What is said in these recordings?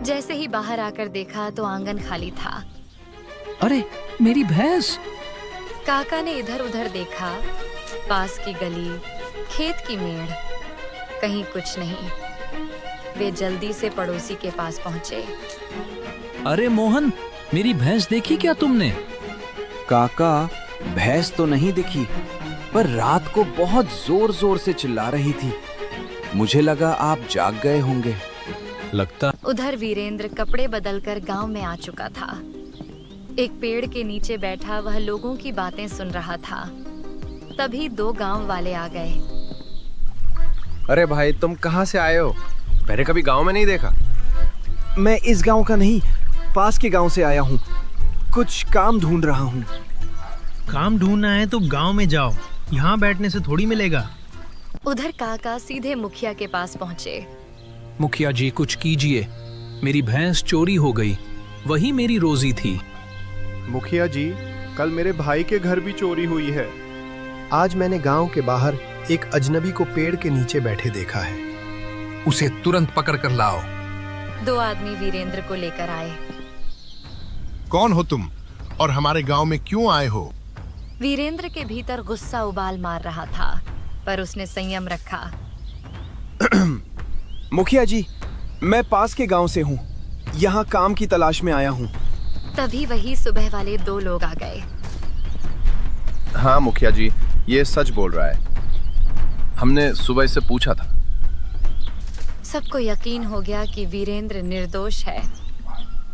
जैसे ही बाहर आकर देखा तो आंगन खाली था। अरे मेरी भैंस! काका ने इधर उधर देखा, पास की गली, खेत की मेड़, कहीं कुछ नहीं। वे जल्दी से पड़ोसी के पास पहुंचे। अरे मोहन, मेरी भैंस देखी क्या तुमने? काका, भैंस तो नहीं दिखी, पर रात को बहुत जोर जोर से चिल्ला रही थी। मुझे लगा आप जाग गए होंगे। लगता। उधर वीरेंद्र कपड़े बदलकर गांव में आ चुका था। एक पेड़ के नीचे बैठा वह लोगों की बातें सुन रहा था। तभी दो गांव वाले आ गए। अरे भाई, तुम कहाँ से आए हो? पहले कभी गांव में नहीं देखा। मैं इस गांव का नहीं, पास के गांव से आया हूँ। कुछ काम ढूंढ रहा हूँ। काम ढूंढना है तो गांव में जाओ, यहाँ बैठने से थोड़ी मिलेगा। उधर काका सीधे मुखिया के पास पहुँचे। मुखिया जी, कुछ कीजिए, मेरी भैंस चोरी हो गई, वही मेरी रोजी थी। मुखिया जी, कल मेरे भाई के घर भी चोरी हुई है। आज मैंने गांव के बाहर एक अजनबी को पेड़ के नीचे बैठे देखा है। उसे तुरंत पकड़ कर लाओ। दो आदमी वीरेंद्र को लेकर आए। कौन हो तुम और हमारे गांव में क्यों आए हो? वीरेंद्र के भीतर गुस्सा उबाल मार रहा था, पर उसने संयम रखा। मुखिया जी, मैं पास के गांव से हूँ। यहाँ काम की तलाश में आया हूँ। तभी वही सुबह वाले दो लोग आ गए। हाँ मुखिया जी, ये सच बोल रहा है। हमने सुबह से पूछा था। सबको यकीन हो गया कि वीरेंद्र निर्दोष है।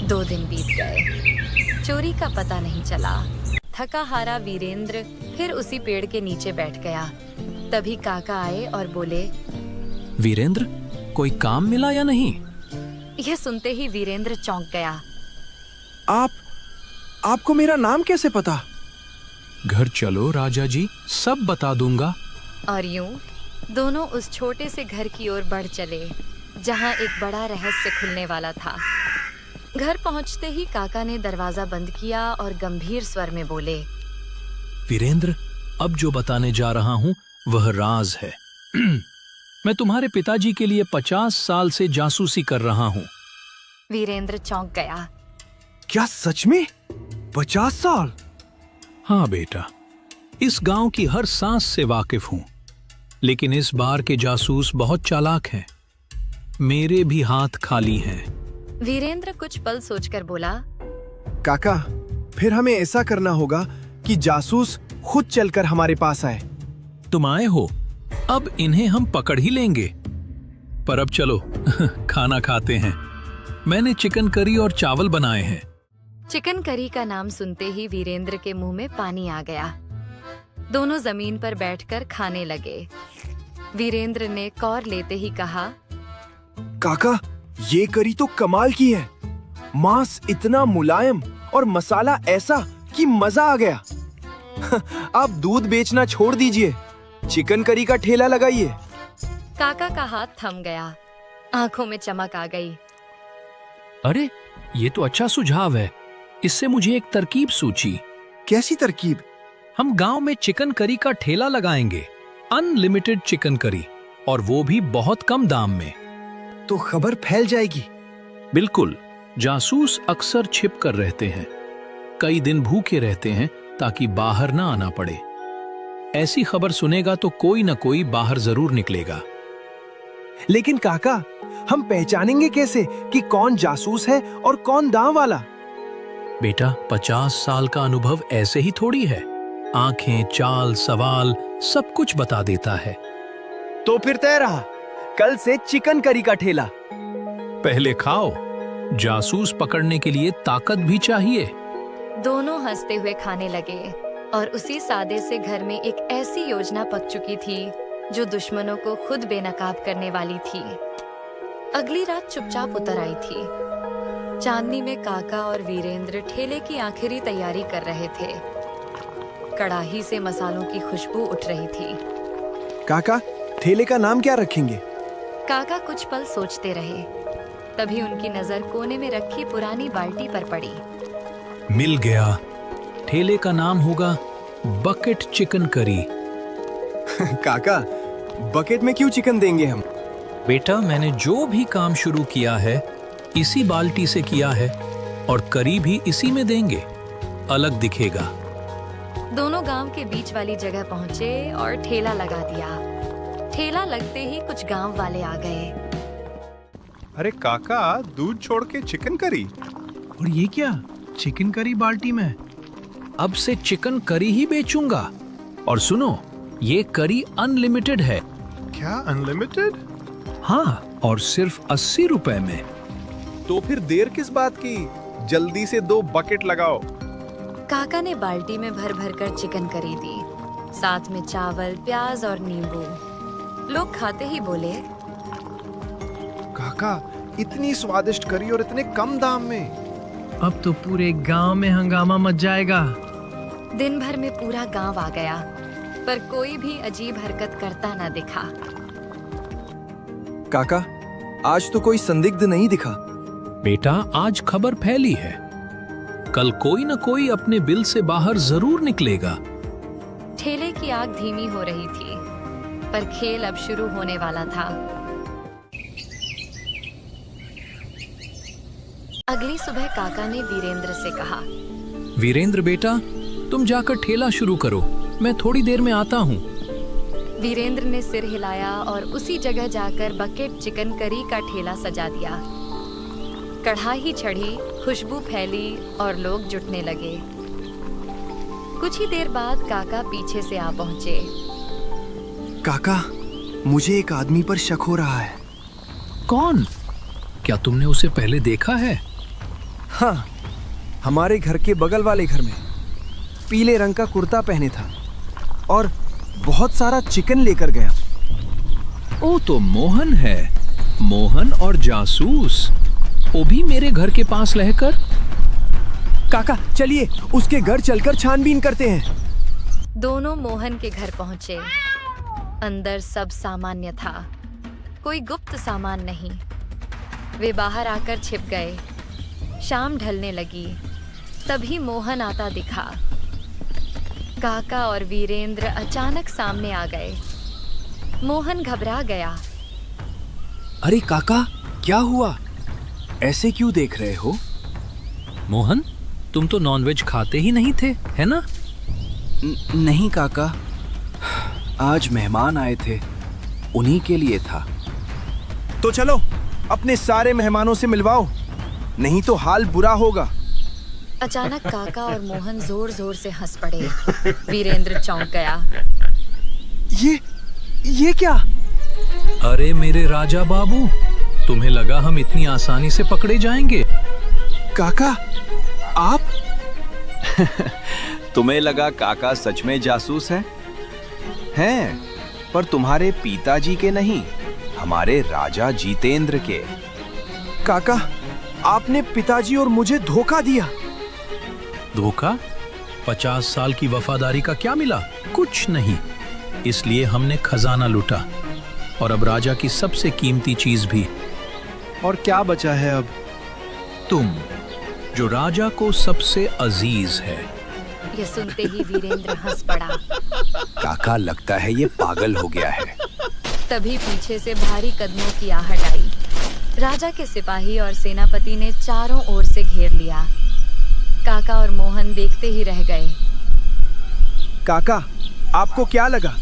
2 दिन बीत गए, चोरी का पता नहीं चला। थका हारा वीरेंद्र फिर उसी पेड़ के नीचे बैठ गया। तभी काका आए और बोले, वीरेंद्र, कोई काम मिला या नहीं? यह सुनते ही वीरेंद्र चौंक गया। आपको मेरा नाम कैसे पता? घर चलो राजा जी, सब बता दूंगा। और यूं दोनों उस छोटे से घर की ओर बढ़ चले, जहां एक बड़ा रहस्य खुलने वाला था। घर पहुंचते ही काका ने दरवाजा बंद किया और गंभीर स्वर में बोले, वीरेंद्र, अब जो बताने जा रहा हूं वह राज है। मैं तुम्हारे पिताजी के लिए 50 साल से जासूसी कर रहा हूं। वीरेंद्र चौंक गया। क्या सच में? 50 साल? हाँ बेटा, इस गांव की हर सांस से वाकिफ हूं, लेकिन इस बार के जासूस बहुत चालाक हैं। मेरे भी हाथ खाली हैं। वीरेंद्र कुछ पल सोचकर बोला, काका, फिर हमें ऐसा करना होगा कि जासूस खुद चलकर हमारे पास आए। तुम आए हो, अब इन्हें हम पकड़ ही लेंगे। पर अब चलो खाना खाते हैं। मैंने चिकन करी और चावल बनाए हैं। चिकन करी का नाम सुनते ही वीरेंद्र के मुंह में पानी आ गया। दोनों जमीन पर बैठकर खाने लगे। वीरेंद्र ने कौर लेते ही कहा, काका, ये करी तो कमाल की है। मांस इतना मुलायम और मसाला ऐसा कि मजा आ गया। आप दूध बेचना छोड़ दीजिए, चिकन करी का ठेला लगाइए। काका का हाथ थम गया, आंखों में चमक आ गई। अरे, ये तो अच्छा सुझाव है। इससे मुझे एक तरकीब सूझी। कैसी तरकीब? हम गांव में चिकन करी का ठेला लगाएंगे, अनलिमिटेड चिकन करी, और वो भी बहुत कम दाम में। तो खबर फैल जाएगी। बिल्कुल। जासूस अक्सर छिप कर रहते हैं, कई दिन भूखे रहते हैं ताकि बाहर ना आना पड़े। ऐसी खबर सुनेगा तो कोई ना कोई बाहर जरूर निकलेगा। लेकिन काका, हम पहचानेंगे कैसे कि कौन जासूस है और कौन दांव वाला? बेटा, 50 साल का अनुभव ऐसे ही थोड़ी है। आंखें, चाल, सवाल सब कुछ बता देता है। तो फिर तय रहा, कल से चिकन करी का ठेला। पहले खाओ, जासूस पकड़ने के लिए ताकत भी चाहिए। दोनों हंसते हुए खाने लगे और उसी सादे से घर में एक ऐसी योजना पक चुकी थी जो दुश्मनों को खुद बेनकाब करने वाली थी। अगली रात चुपचाप उतर आई थी। चांदनी में काका और वीरेंद्र ठेले की आखिरी तैयारी कर रहे थे। कड़ाही से मसालों की खुशबू उठ रही थी। काका, ठेले का नाम क्या रखेंगे? काका कुछ पल सोचते रहे। तभी उनकी नजर कोने में रखी पुरानी बाल्टी पर पड़ी। मिल गया। ठेले का नाम होगा बकेट चिकन करी। काका, बकेट में क्यों चिकन देंगे हम? बेटा, मैंने जो भी काम शुरू किया है इसी बाल्टी से किया है और करी भी इसी में देंगे, अलग दिखेगा। दोनों गांव के बीच वाली जगह पहुंचे और ठेला लगा दिया। ठेला लगते ही कुछ गांव वाले आ गए। अरे काका, दूध छोड़ के चिकन करी। और ये क्या, चिकन करी बाल्टी में? अब से चिकन करी ही बेचूंगा। और सुनो, ये करी अनलिमिटेड है। क्या अनलिमिटेड? हाँ, और सिर्फ 80 रुपए में। तो फिर देर किस बात की, जल्दी से 2 बकेट लगाओ। काका ने बाल्टी में भर भर कर चिकन करी दी, साथ में चावल, प्याज और नींबू। लोग खाते ही बोले, काका, इतनी स्वादिष्ट करी और इतने कम दाम में। अब तो पूरे गांव में हंगामा मच जाएगा। दिन भर में पूरा गांव आ गया, पर कोई भी अजीब हरकत करता न दिखा। काका, आज तो कोई संदिग्ध नहीं दिखा। बेटा, आज खबर फैली है, कल कोई न कोई अपने बिल से बाहर जरूर निकलेगा। ठेले की आग धीमी हो रही थी, पर खेल अब शुरू होने वाला था। अगली सुबह काका ने वीरेंद्र से कहा, वीरेंद्र बेटा, तुम जाकर ठेला शुरू करो, मैं थोड़ी देर में आता हूँ। वीरेंद्र ने सिर हिलाया और उसी जगह जाकर बकेट चिकन करी का ठेला सजा दिया। कढ़ाई चढ़ी, खुशबू फैली और लोग जुटने लगे। कुछ ही देर बाद काका पीछे से आ पहुंचे। काका, मुझे एक आदमी पर शक हो रहा है। कौन? क्या तुमने उसे पहले देखा है? हाँ, हमारे घर के बगल वाले घर में पीले रंग का कुर्ता पहने था और बहुत सारा चिकन लेकर गया। ओ तो मोहन है, मोहन और जासूस, वो भी मेरे घर के पास रहकर। काका, चलिए उसके घर चलकर छानबीन करते हैं। दोनों मोहन के घर पहुंचे। अंदर सब सामान्य था, कोई गुप्त सामान नहीं। वे बाहर आकर छिप गए। शाम ढलने लगी, तभी मोहन आता दिखा। काका और वीरेंद्र अचानक सामने आ गए। मोहन घबरा गया। अरे काका, क्या हुआ? ऐसे क्यों देख रहे हो? मोहन, तुम तो नॉनवेज खाते ही नहीं थे, है ना? नहीं काका, आज मेहमान आए थे, उन्हीं के लिए था। तो चलो अपने सारे मेहमानों से मिलवाओ, नहीं तो हाल बुरा होगा। अचानक काका और मोहन जोर जोर से हंस पड़े। वीरेंद्र चौंक गया। ये क्या? अरे मेरे राजा बाबू, तुम्हें लगा हम इतनी आसानी से पकड़े जाएंगे? काका, आप? तुम्हें लगा काका सच में जासूस है? हैं, पर तुम्हारे पिताजी के नहीं, हमारे राजा जितेंद्र के। काका, आपने पिताजी और मुझे धोखा दिया। धोखा? 50 साल की वफादारी का क्या मिला? कुछ नहीं। इसलिए हमने खजाना लूटा और अब राजा की सबसे कीमती चीज भी। और क्या बचा है अब? तुम, जो राजा को सबसे अजीज है। यह सुनते ही वीरेंद्र हंस पड़ा। काका, लगता है ये पागल हो गया है। तभी पीछे से भारी कदमों की आहट आई। राजा के सिपाही और सेनापति ने चारों ओर से घेर लिया। काका और मोहन देखते ही रह गए। काका, आपको क्या लगा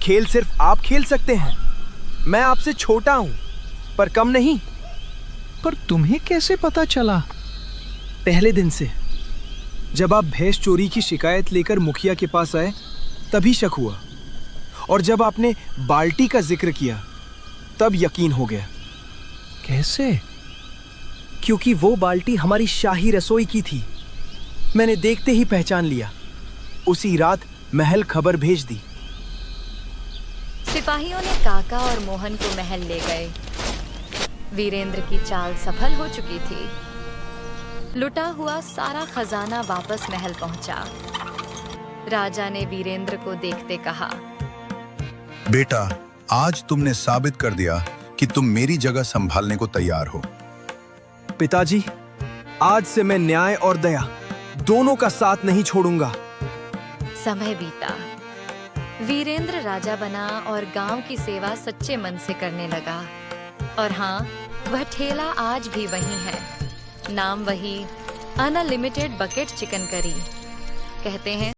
खेल सिर्फ आप खेल सकते हैं? मैं आपसे छोटा हूं, पर कम नहीं। पर तुम्हें कैसे पता चला? पहले दिन से, जब आप भैंस चोरी की शिकायत लेकर मुखिया के पास आए, तभी शक हुआ। और जब आपने बाल्टी का जिक्र किया, तब यकीन हो गया। कैसे? क्योंकि वो बाल्टी हमारी शाही रसोई की थी। मैंने देखते ही पहचान लिया। उसी रात महल खबर भेज दी। सिपाहियों ने काका और मोहन को महल ले गए। वीरेंद्र की चाल सफल हो चुकी थी। लुटा हुआ सारा खजाना वापस महल पहुंचा। राजा ने वीरेंद्र को देखते कहा, बेटा, आज तुमने साबित कर दिया कि तुम मेरी जगह संभालने को तैयार हो। पिताजी, आज से मैं न्याय और दया दोनों का साथ नहीं छोड़ूंगा। समय बीता। वीरेंद्र राजा बना और गांव की सेवा सच्चे मन से करने लगा। और हाँ, वह ठेला आज भी वही है, नाम वही, अनलिमिटेड बकेट चिकन करी। कहते हैं